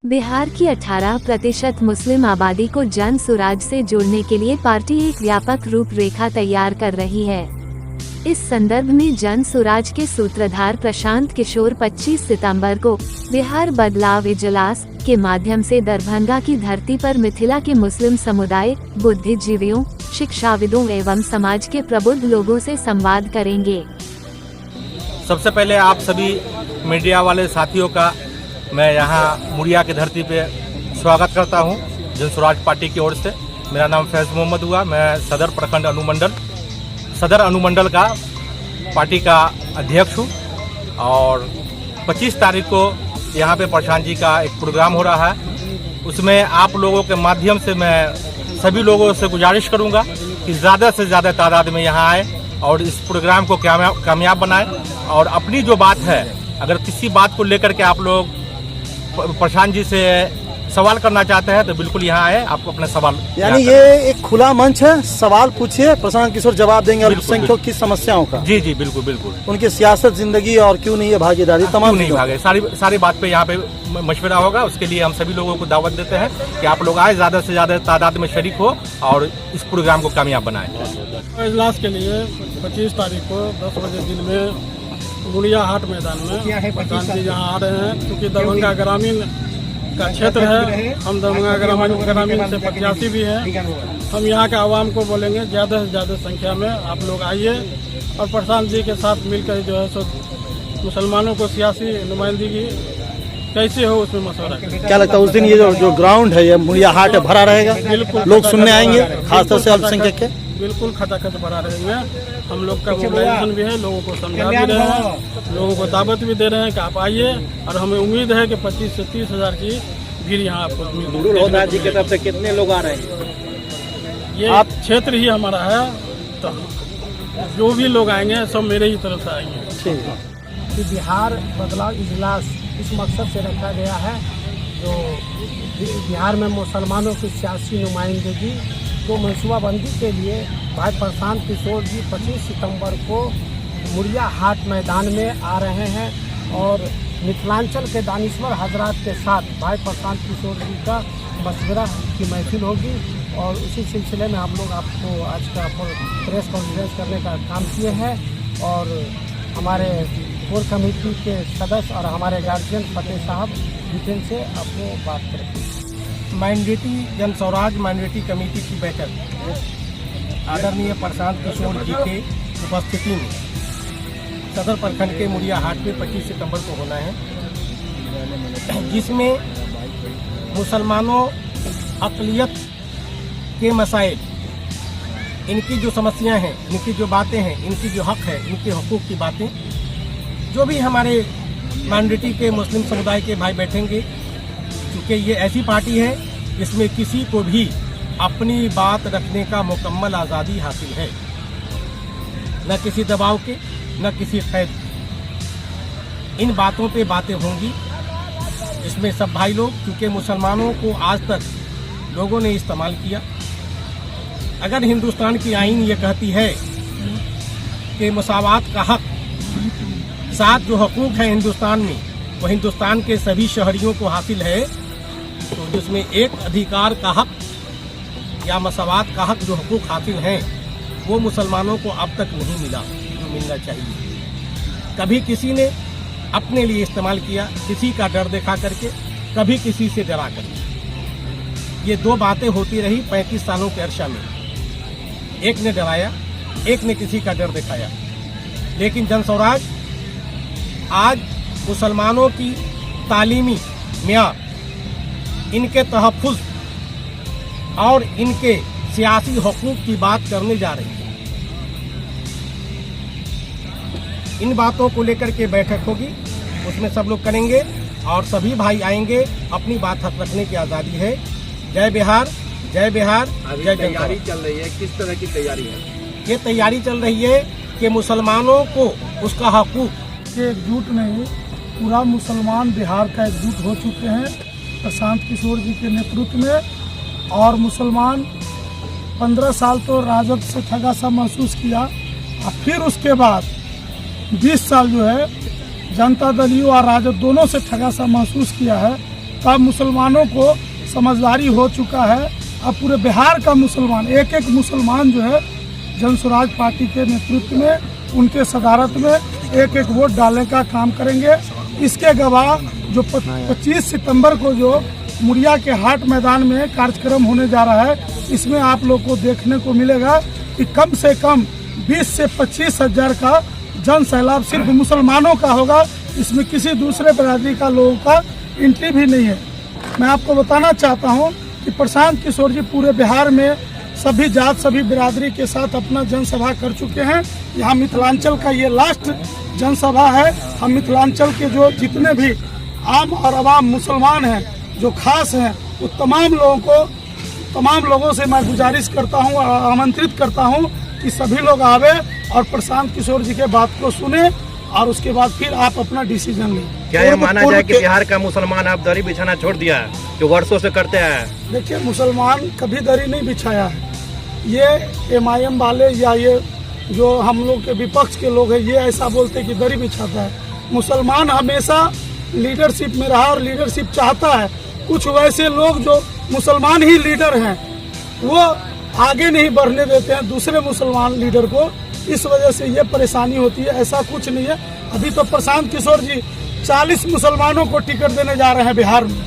बिहार की 18% मुस्लिम आबादी को जन सुराज से जोड़ने के लिए पार्टी एक व्यापक रूपरेखा तैयार कर रही है। इस संदर्भ में जन सुराज के सूत्रधार प्रशांत किशोर 25 सितंबर को बिहार बदलाव इजलास के माध्यम से दरभंगा की धरती पर मिथिला के मुस्लिम समुदाय, बुद्धिजीवियों, शिक्षाविदों एवं समाज के प्रबुद्ध लोगों से संवाद करेंगे। सबसे पहले आप सभी मीडिया वाले साथियों का मैं यहाँ मुड़िया की धरती पे स्वागत करता हूँ जन सुराज पार्टी की ओर से। मेरा नाम फैज मोहम्मद हुआ। मैं सदर अनुमंडल का पार्टी का अध्यक्ष हूँ और 25 तारीख को यहाँ पे प्रशांत जी का एक प्रोग्राम हो रहा है। उसमें आप लोगों के माध्यम से मैं सभी लोगों से गुजारिश करूँगा कि ज़्यादा से ज़्यादा तादाद में यहाँ आए और इस प्रोग्राम को कामयाब बनाए। और अपनी जो बात है, अगर किसी बात को लेकर के आप लोग प्रशांत जी से सवाल करना चाहते हैं तो बिल्कुल यहाँ आए, आपको अपने सवाल। यानी ये एक खुला मंच है, सवाल पूछिए, प्रशांत किशोर जवाब देंगे अल्पसंख्यकों की समस्याओं का। जी जी बिल्कुल बिल्कुल। उनकी सियासत, जिंदगी और क्यों नहीं है भागीदारी, तमाम नहीं भागे, सारी बात पे यहाँ पे मशवरा होगा। उसके लिए हम सभी लोगों को दावत देते हैं कि आप लोग आए, ज्यादा से ज्यादा तादाद में शरीक हो और इस प्रोग्राम को कामयाब बनाए। इजलास के लिए 25 तारीख को 10 बजे दिन में मुड़िया हाट मैदान में प्रधान जी यहाँ आ रहे हैं। क्योंकि दरभंगा ग्रामीण का क्षेत्र है, हम दरभंगा ग्रामीण से प्रत्याशी भी हैं। हम यहाँ के आवाम को बोलेंगे ज़्यादा से ज़्यादा संख्या में आप लोग आइए और प्रशांत जी के साथ मिलकर जो है सो मुसलमानों को सियासी नुमाइंदगी कैसे हो उसमें मशवरा करें। क्या लगता है उस दिन ये जो ग्राउंड है, ये मुड़िया हाट है, भरा रहेगा? बिल्कुल, लोग सुनने आएंगे, खासतौर से अल्पसंख्यक के। बिल्कुल खचाखच भरा रहेंगे। हम लोग का मोबाइलेशन भी है, लोगों को समझा भी रहे हैं, लोगों को दावत भी दे रहे हैं कि आप आइए। और हमें उम्मीद है कि 25 से 30 हजार की भीड़ यहाँ आपको मिलेगी। जी की तरफ से कितने लोग आ रहे हैं? ये आप क्षेत्र ही हमारा है, तो जो भी लोग आएंगे सब मेरे ही तरफ से आएंगे। ठीक है। कि बिहार बदलाव इजलास इस मकसद से रखा गया है जो बिहार में मुसलमानों की सियासी नुमाइंदगी को मनसूबाबंदी के लिए भाई प्रशांत किशोर जी 25 सितंबर को मुड़िया हाट मैदान में आ रहे हैं और मिथिलांचल के दानिश्वर हजरात के साथ भाई प्रशांत किशोर जी का मशवरा की महफिल होगी। और उसी सिलसिले में हम लोग आपको आज का प्रेस कॉन्फ्रेंस करने का काम किए हैं और हमारे कोर कमेटी के सदस्य और हमारे गार्जियन फतेह साहब डिटेल से आपको बात करेंगे। माइनॉरिटी जन स्वराज माइनॉरिटी कमेटी की बैठक आदरणीय प्रशांत किशोर जी के उपस्थिति में सदर प्रखंड के मुड़िया हाट में 25 सितंबर को होना है, जिसमें मुसलमानों अक़लियत के मसाइल, इनकी जो समस्याएं हैं, इनकी जो बातें हैं, इनकी जो हक है, इनके हकूक़ की बातें, जो भी हमारे माइनॉरिटी के मुस्लिम समुदाय के भाई बैठेंगे। क्योंकि ये ऐसी पार्टी है जिसमें किसी को भी अपनी बात रखने का मुकम्मल आज़ादी हासिल है, न किसी दबाव के, न किसी कैद के। इन बातों पे बातें होंगी जिसमें सब भाई लोग, क्योंकि मुसलमानों को आज तक लोगों ने इस्तेमाल किया। अगर हिंदुस्तान की आईन ये कहती है कि मसावात का हक, साथ जो हकूक़ है हिंदुस्तान में वो हिंदुस्तान के सभी शहरियों को हासिल है, तो जिसमें एक अधिकार का हक या मसावात का हक जो हकूक़ हासिल हैं वो मुसलमानों को अब तक नहीं मिला जो मिलना चाहिए। कभी किसी ने अपने लिए इस्तेमाल किया, किसी का डर दिखा करके, कभी किसी से डरा करके। ये दो बातें होती रही 35 सालों के अरसा में। एक ने डराया, एक ने किसी का डर दिखाया। लेकिन जन स्वराज आज मुसलमानों की तालीमी मियार, इनके तहफ़्फ़ुज़ और इनके सियासी हकूक़ की बात करने जा रही है। इन बातों को लेकर के बैठक होगी, उसमें सब लोग करेंगे और सभी भाई आएंगे। अपनी बात हक रखने की आज़ादी है। जय बिहार, जय बिहार, जय। तैयारी चल रही है, किस तरह की तैयारी है? ये तैयारी चल रही है कि मुसलमानों को उसका हकूक़ एकजुट नहीं, पूरा मुसलमान बिहार का एकजुट हो चुके हैं प्रशांत किशोर जी के नेतृत्व में। और मुसलमान 15 साल तो राजद से ठगा सा महसूस किया और फिर उसके बाद 20 साल जो है जनता दल यू और राजद दोनों से ठगा सा महसूस किया है। तब मुसलमानों को समझदारी हो चुका है। अब पूरे बिहार का मुसलमान, एक एक मुसलमान जो है जन स्वराज पार्टी के नेतृत्व में, उनके सदारत में एक एक वोट डालने का काम करेंगे। इसके गवाह जो 25 सितंबर को जो मुड़िया के हाट मैदान में कार्यक्रम होने जा रहा है, इसमें आप लोग को देखने को मिलेगा कि कम से कम 20 से 25 हजार का जन सैलाब सिर्फ मुसलमानों का होगा। इसमें किसी दूसरे बिरादरी का लोगों का एंट्री भी नहीं है। मैं आपको बताना चाहता हूं कि प्रशांत किशोर जी पूरे बिहार में सभी जात सभी बिरादरी के साथ अपना जनसभा कर चुके हैं। यहाँ मिथिलांचल का ये लास्ट जनसभा है। हम मिथिलांचल के जो जितने भी आम और अवाम मुसलमान हैं जो खास हैं, वो तमाम लोगों से मैं गुजारिश करता हूँ और आमंत्रित करता हूँ कि सभी लोग आवे और प्रशांत किशोर जी के बात को सुने और उसके बाद फिर आप अपना डिसीजन लें। क्या यह माना जाए कि बिहार का मुसलमान आप दरी बिछाना छोड़ दिया है, जो वर्षों से करते हैं? देखिए, मुसलमान कभी दरी नहीं बिछाया है। ये MIM वाले या ये जो हम लोग के विपक्ष के लोग हैं, ये ऐसा बोलते हैं कि दरी बिछाता है। मुसलमान हमेशा लीडरशिप में रहा और लीडरशिप चाहता है। कुछ वैसे लोग जो मुसलमान ही लीडर हैं, वो आगे नहीं बढ़ने देते हैं दूसरे मुसलमान लीडर को। इस वजह से ये परेशानी होती है। ऐसा कुछ नहीं है। अभी तो प्रशांत किशोर जी 40 मुसलमानों को टिकट देने जा रहे हैं बिहार में।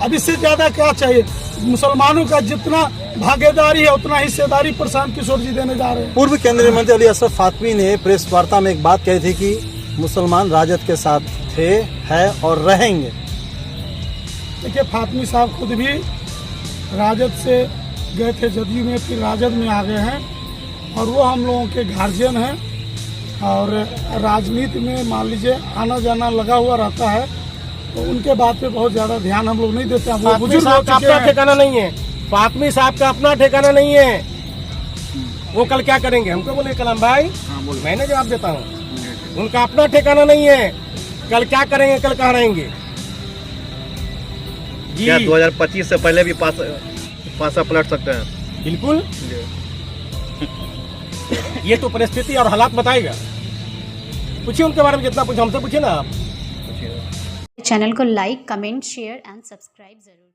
अब इससे ज्यादा क्या चाहिए? मुसलमानों का जितना भागीदारी है उतना हिस्सेदारी प्रशांत किशोर जी देने जा रहे हैं। पूर्व केंद्रीय मंत्री अली अशरफ फातमी ने प्रेस वार्ता में एक बात कही थी कि मुसलमान राजद के साथ थे, है और रहेंगे। देखिए, फातमी साहब खुद भी राजद से गए थे जदयू में, फिर राजद में आ गए हैं और वो हम लोगों के गार्जियन हैं और राजनीति में मान लीजिए आना जाना लगा हुआ रहता है, तो उनके बात पे बहुत ज्यादा ध्यान हम लोग नहीं देते हैं। वो बुजुर्ग हो चुके अपना हैं। ठिकाना नहीं है, फातमी साहब का अपना ठिकाना नहीं है। वो कल क्या करेंगे हमको बोले कलाम भाई, मैंने जवाब देता हूँ। उनका अपना ठिकाना नहीं है, कल क्या करेंगे, कल कहाँ रहेंगे जी? क्या 2025 से पहले भी पासा पलट सकते हैं? बिल्कुल। ये तो परिस्थिति और हालात बताएगा। पूछिए उनके बारे में, जितना पूछे हमसे पूछिए ना आप। चैनल को like, comment, share and subscribe जरूर।